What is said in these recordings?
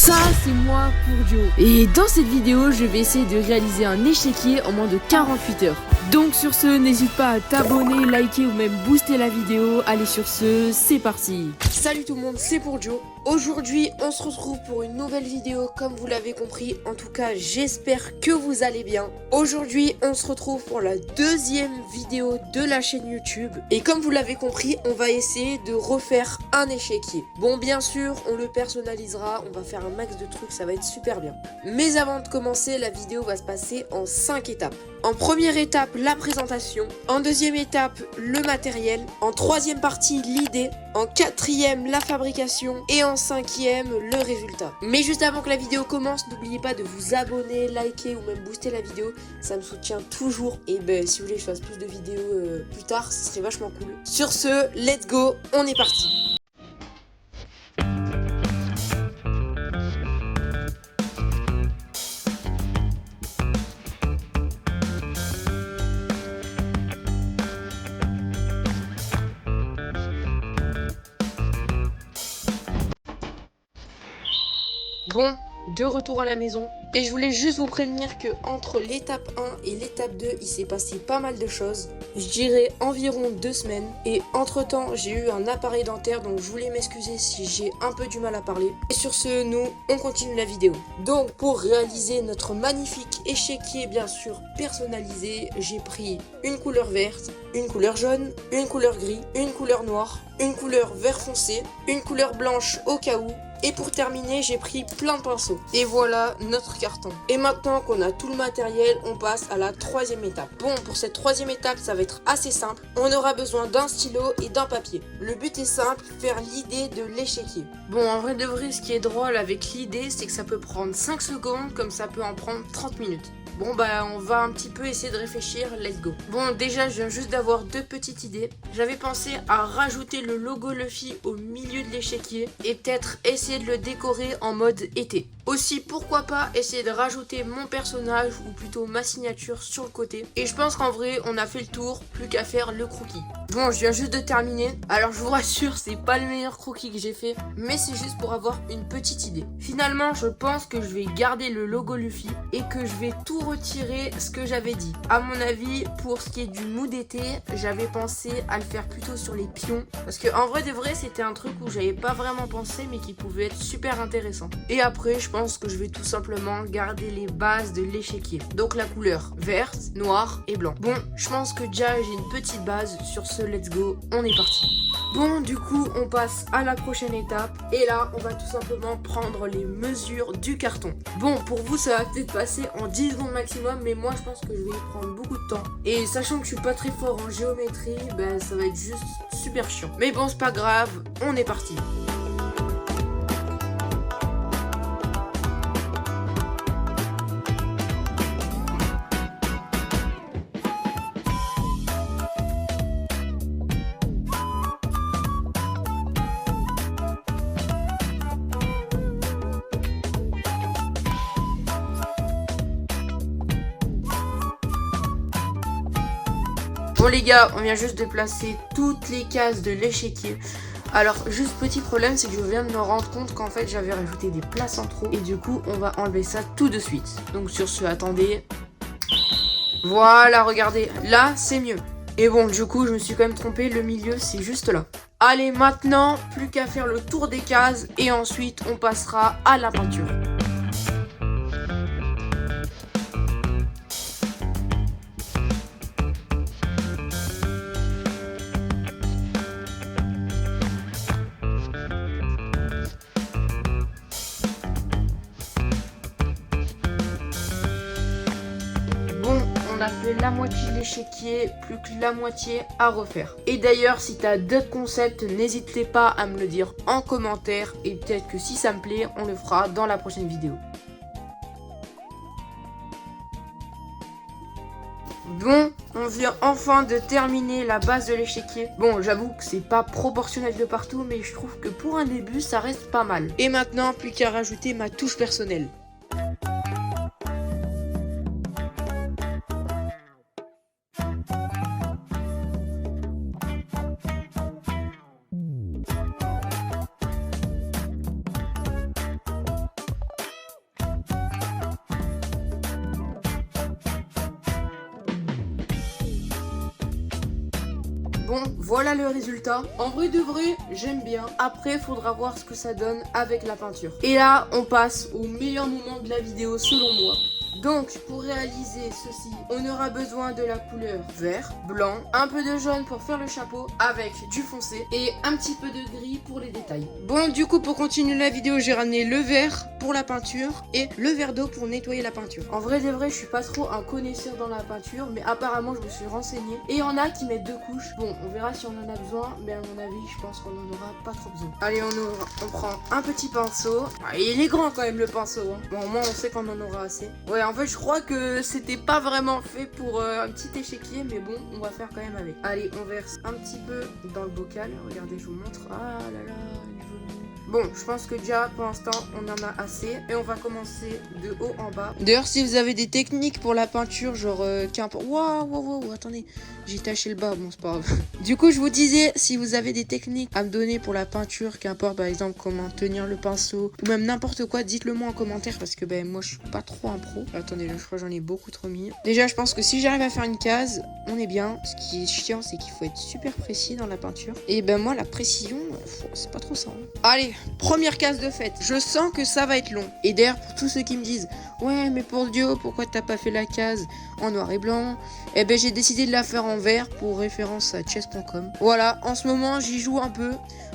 Ça c'est moi pour Joe. Et dans cette vidéo je vais essayer de réaliser un échiquier en moins de 48 heures. Donc sur ce, n'hésite pas à t'abonner, liker ou même booster la vidéo. Allez sur ce, c'est parti. Salut tout le monde, c'est pour Joe. Aujourd'hui on se retrouve pour une nouvelle vidéo comme vous l'avez compris. En tout cas j'espère que vous allez bien. Aujourd'hui on se retrouve pour la deuxième vidéo de la chaîne YouTube. Et comme vous l'avez compris, on va essayer de refaire un échiquier. Bon bien sûr on le personnalisera, on va faire un max de trucs, ça va être super bien. Mais avant de commencer, la vidéo va se passer en 5 étapes. En première étape, la présentation. En deuxième étape, le matériel. En troisième partie, l'idée. En quatrième, la fabrication. Et en cinquième, le résultat. Mais juste avant que la vidéo commence, n'oubliez pas de vous abonner, liker ou même booster la vidéo. Ça me soutient toujours. Et ben, si vous voulez que je fasse plus de vidéos plus tard, ce serait vachement cool. Sur ce, let's go, on est parti. Bon, de retour à la maison. Et je voulais juste vous prévenir que entre l'étape 1 et l'étape 2, il s'est passé pas mal de choses. Je dirais environ 2 semaines. Et entre temps, j'ai eu un appareil dentaire, donc je voulais m'excuser si j'ai un peu du mal à parler. Et sur ce, nous, on continue la vidéo. Donc pour réaliser notre magnifique échiquier, bien sûr personnalisé, j'ai pris une couleur verte, une couleur jaune, une couleur gris, une couleur noire, une couleur vert foncé, une couleur blanche au cas où. Et pour terminer, j'ai pris plein de pinceaux. Et voilà notre carton. Et maintenant qu'on a tout le matériel, on passe à la troisième étape. Bon, pour cette troisième étape, ça va être assez simple. On aura besoin d'un stylo et d'un papier. Le but est simple, faire l'idée de l'échiquier. Bon, en vrai de vrai, ce qui est drôle avec l'idée, c'est que ça peut prendre 5 secondes, comme ça peut en prendre 30 minutes. Bon bah on va un petit peu essayer de réfléchir, let's go. Bon déjà je viens juste d'avoir 2 petites idées. J'avais pensé à rajouter le logo Luffy au milieu de l'échiquier et peut-être essayer de le décorer en mode été. Aussi pourquoi pas essayer de rajouter mon personnage ou plutôt ma signature sur le côté. Et je pense qu'en vrai on a fait le tour, plus qu'à faire le croquis. Bon je viens juste de terminer. Alors je vous rassure c'est pas le meilleur croquis que j'ai fait, mais c'est juste pour avoir une petite idée. Finalement je pense que je vais garder le logo Luffy et que je vais tout retirer ce que j'avais dit. À mon avis, pour ce qui est du mood d'été, j'avais pensé à le faire plutôt sur les pions. Parce que en vrai de vrai, c'était un truc où j'avais pas vraiment pensé, mais qui pouvait être super intéressant. Et après, je pense que je vais tout simplement garder les bases de l'échiquier. Donc la couleur verte, noire et blanc. Bon, je pense que déjà j'ai une petite base. Sur ce, let's go, on est parti. Bon, du coup, on passe à la prochaine étape. Et là, on va tout simplement prendre les mesures du carton. Bon, pour vous, ça va peut-être passer en 10 secondes maximum, mais moi, je pense que je vais y prendre beaucoup de temps. Et sachant que je suis pas très fort en géométrie, ben, ça va être juste super chiant. Mais bon, c'est pas grave, on est parti. Bon les gars, on vient juste de placer toutes les cases de l'échiquier. Alors juste petit problème, c'est que je viens de me rendre compte qu'en fait j'avais rajouté des places en trop. Et du coup on va enlever ça tout de suite. Donc sur ce, attendez. Voilà, regardez, là c'est mieux. Et bon du coup je me suis quand même trompé, le milieu c'est juste là. Allez maintenant, plus qu'à faire le tour des cases. Et ensuite on passera à la peinture. On a fait la moitié de l'échiquier, plus que la moitié à refaire. Et d'ailleurs, si t'as d'autres concepts, n'hésitez pas à me le dire en commentaire. Et peut-être que si ça me plaît, on le fera dans la prochaine vidéo. Bon, on vient enfin de terminer la base de l'échiquier. Bon, j'avoue que c'est pas proportionnel de partout, mais je trouve que pour un début, ça reste pas mal. Et maintenant, plus qu'à rajouter ma touche personnelle. Bon, voilà le résultat. En vrai de vrai, j'aime bien. Après, faudra voir ce que ça donne avec la peinture. Et là, on passe au meilleur moment de la vidéo selon moi. Donc, pour réaliser ceci, on aura besoin de la couleur vert, blanc, un peu de jaune pour faire le chapeau avec du foncé et un petit peu de gris pour les détails. Bon, du coup, pour continuer la vidéo, j'ai ramené le vert pour la peinture et le verre d'eau pour nettoyer la peinture. En vrai de vrai, je suis pas trop un connaisseur dans la peinture, mais apparemment, je me suis renseigné. Et il y en a qui mettent 2 couches. Bon, on verra si on en a besoin, mais à mon avis, je pense qu'on en aura pas trop besoin. Allez, on prend un petit pinceau. Ah, il est grand quand même le pinceau. Hein. Bon, au moins, on sait qu'on en aura assez. Ouais, en fait, je crois que c'était pas vraiment fait pour un petit échiquier, mais bon, on va faire quand même avec. Allez, on verse un petit peu dans le bocal. Regardez, je vous montre. Ah là là, il est joli. Bon, je pense que déjà, pour l'instant, on en a assez. Et on va commencer de haut en bas. D'ailleurs, si vous avez des techniques pour la peinture, genre qu'importe... Waouh, attendez, j'ai taché le bas, bon, c'est pas grave. Du coup, je vous disais, si vous avez des techniques à me donner pour la peinture, qu'importe, par exemple, comment tenir le pinceau, ou même n'importe quoi, dites-le moi en commentaire, parce que ben moi, je suis pas trop un pro. Attendez, là, je crois que j'en ai beaucoup trop mis. Déjà, je pense que si j'arrive à faire une case, on est bien. Ce qui est chiant, c'est qu'il faut être super précis dans la peinture. Et ben moi, la précision, c'est pas trop ça. Hein. Allez, première case de fête. Je sens que ça va être long. Et d'ailleurs, pour tous ceux qui me disent, ouais, mais pour Dieu, pourquoi t'as pas fait la case en noir et blanc? Eh ben, j'ai décidé de la faire en vert pour référence à chess.com. Voilà, en ce moment, j'y joue un peu.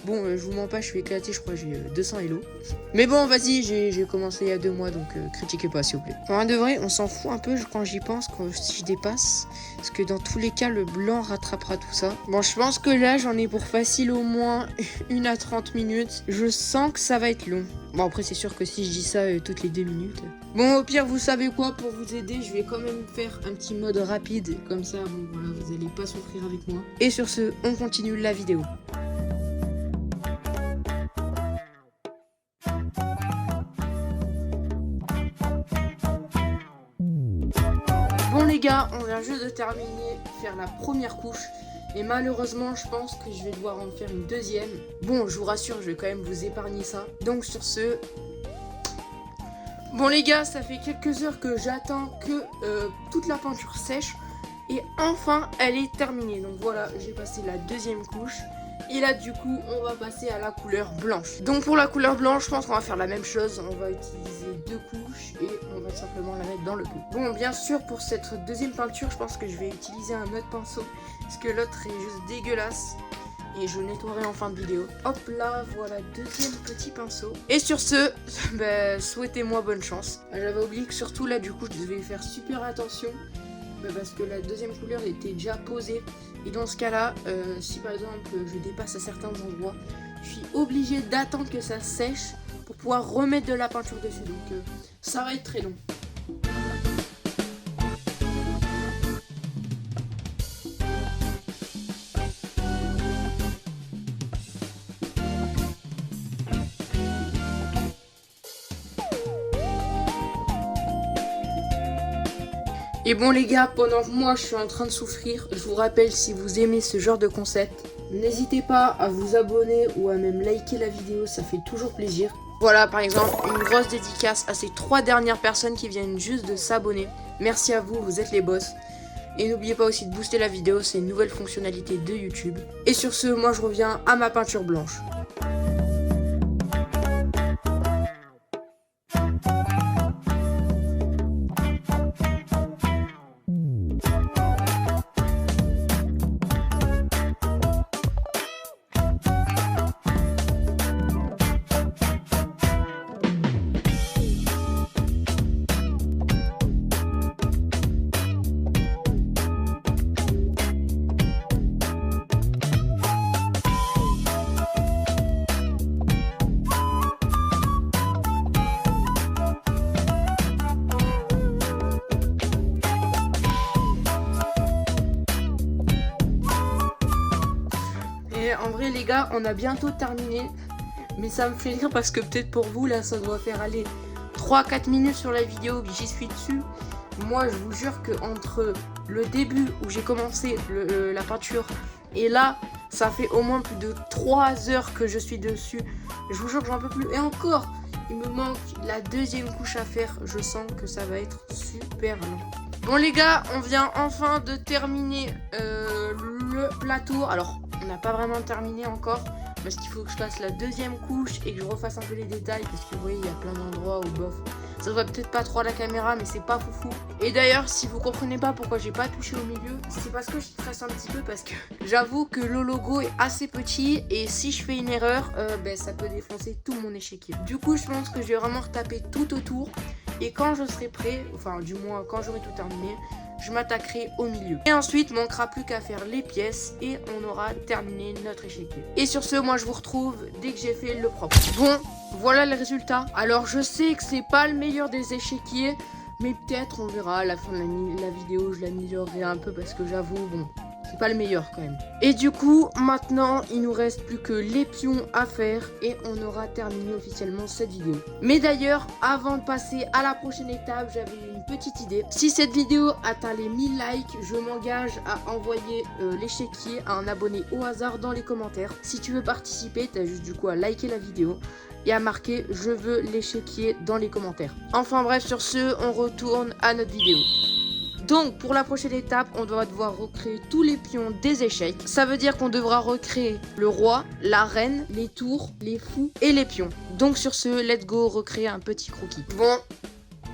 Bon, je vous mens pas, je suis éclaté, je crois que j'ai 200 Elo. Mais bon, vas-y, j'ai commencé il y a 2 mois, donc critiquez pas, s'il vous plaît. Enfin, de vrai, on s'en fout un peu quand j'y pense, si je dépasse. Parce que dans tous les cas, le blanc rattrapera tout ça. Bon, je pense que là, j'en ai pour facile au moins 1 à 30 minutes. Je sens que ça va être long. Bon, après, c'est sûr que si je dis ça toutes les 2 minutes... Bon, au pire, vous savez quoi, pour vous aider, je vais quand même faire un petit mode rapide. Comme ça, bon, voilà, vous allez pas souffrir avec moi. Et sur ce, on continue la vidéo. Bon les gars, on vient juste de terminer faire la première couche. Et malheureusement, je pense que je vais devoir en faire une deuxième. Bon, je vous rassure, je vais quand même vous épargner ça. Donc sur ce... Bon les gars, ça fait quelques heures que j'attends que toute la peinture sèche. Et enfin, elle est terminée. Donc voilà, j'ai passé la deuxième couche. Et là, du coup, on va passer à la couleur blanche. Donc pour la couleur blanche, je pense qu'on va faire la même chose. On va utiliser 2 couches et on va simplement la mettre dans le pot. Bon, bien sûr, pour cette deuxième peinture, je pense que je vais utiliser un autre pinceau. Parce que l'autre est juste dégueulasse. Et je nettoierai en fin de vidéo. Hop là, voilà, deuxième petit pinceau. Et sur ce, ben, souhaitez-moi bonne chance. J'avais oublié que surtout là, du coup, je devais faire super attention. Parce que la deuxième couleur était déjà posée. Et dans ce cas-là, si par exemple je dépasse à certains endroits, je suis obligée d'attendre que ça sèche pour pouvoir remettre de la peinture dessus. Donc ça va être très long. Et bon les gars, pendant que moi je suis en train de souffrir, je vous rappelle, si vous aimez ce genre de concept, n'hésitez pas à vous abonner ou à même liker la vidéo, ça fait toujours plaisir. Voilà par exemple une grosse dédicace à ces 3 dernières personnes qui viennent juste de s'abonner. Merci à vous, vous êtes les boss. Et n'oubliez pas aussi de booster la vidéo, c'est une nouvelle fonctionnalité de YouTube. Et sur ce, moi je reviens à ma peinture blanche. En vrai les gars, on a bientôt terminé. Mais ça me fait rire parce que peut-être pour vous là ça doit faire aller 3-4 minutes sur la vidéo que j'y suis dessus. Moi je vous jure que entre le début où j'ai commencé la peinture et là ça fait au moins plus de 3 heures que je suis dessus. Je vous jure que j'en peux plus. Et encore, il me manque la deuxième couche à faire. Je sens que ça va être super long. Bon les gars, on vient enfin de terminer le plateau. Alors, on n'a pas vraiment terminé encore. Parce qu'il faut que je fasse la deuxième couche et que je refasse un peu les détails. Parce que vous voyez, il y a plein d'endroits où bof. Ça se voit peut-être pas trop à la caméra, mais c'est pas foufou. Et d'ailleurs, si vous comprenez pas pourquoi j'ai pas touché au milieu, c'est parce que je stresse un petit peu. Parce que j'avoue que le logo est assez petit. Et si je fais une erreur, ça peut défoncer tout mon échiquier. Du coup, je pense que je vais vraiment retaper tout autour. Et quand je serai prêt, enfin du moins quand j'aurai tout terminé, je m'attaquerai au milieu. Et ensuite, manquera plus qu'à faire les pièces et on aura terminé notre échiquier. Et sur ce, moi je vous retrouve dès que j'ai fait le propre. Bon, voilà le résultat. Alors je sais que c'est pas le meilleur des échiquiers, mais peut-être on verra à la fin de la vidéo, je l'améliorerai un peu parce que j'avoue, bon, c'est pas le meilleur quand même. Et du coup, maintenant, il nous reste plus que les pions à faire et on aura terminé officiellement cette vidéo. Mais d'ailleurs, avant de passer à la prochaine étape, j'avais une petite idée. Si cette vidéo atteint les 1000 likes, je m'engage à envoyer l'échiquier à un abonné au hasard dans les commentaires. Si tu veux participer, t'as juste du coup à liker la vidéo et à marquer « Je veux l'échiquier » dans les commentaires. Enfin bref, sur ce, on retourne à notre vidéo. Donc pour la prochaine étape, on va devoir recréer tous les pions des échecs. Ça veut dire qu'on devra recréer le roi, la reine, les tours, les fous et les pions. Donc sur ce, let's go recréer un petit croquis. Bon,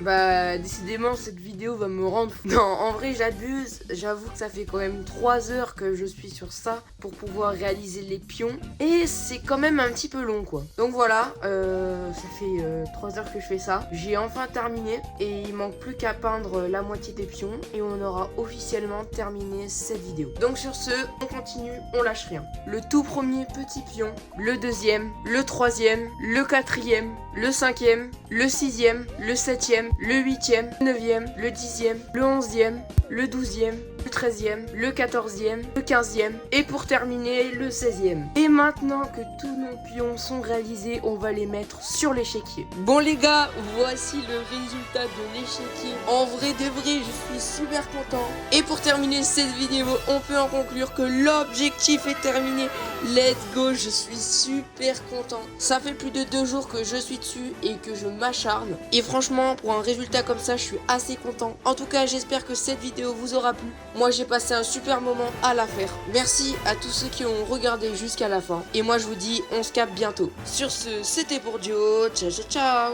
bah décidément cette vidéo va me rendre fou. Non, en vrai j'abuse. J'avoue que ça fait quand même 3 heures que je suis sur ça pour pouvoir réaliser les pions. Et c'est quand même un petit peu long quoi. Donc voilà, ça fait 3 heures que je fais ça. J'ai enfin terminé et il manque plus qu'à peindre la moitié des pions. Et on aura officiellement terminé cette vidéo. Donc sur ce, on continue, on lâche rien. Le tout premier petit pion, le deuxième, le troisième, le quatrième, le cinquième, le sixième, le septième, le 8e, le 9e, le 10e, le 11e, le 12e, le 13e, le 14e, le 15e et pour terminer le 16e. Et maintenant que tous nos pions sont réalisés, on va les mettre sur l'échiquier. Bon les gars, voici le résultat de l'échiquier. En vrai de vrai, je suis super content. Et pour terminer cette vidéo, on peut en conclure que l'objectif est terminé. Let's go, je suis super content. Ça fait plus de 2 jours que je suis dessus et que je m'acharne. Et franchement, pour un résultat comme ça, je suis assez content. En tout cas, j'espère que cette vidéo vous aura plu. Moi, j'ai passé un super moment à la faire. Merci à tous ceux qui ont regardé jusqu'à la fin. Et moi, je vous dis, on se capte bientôt. Sur ce, c'était pour Dio. Ciao, ciao, ciao.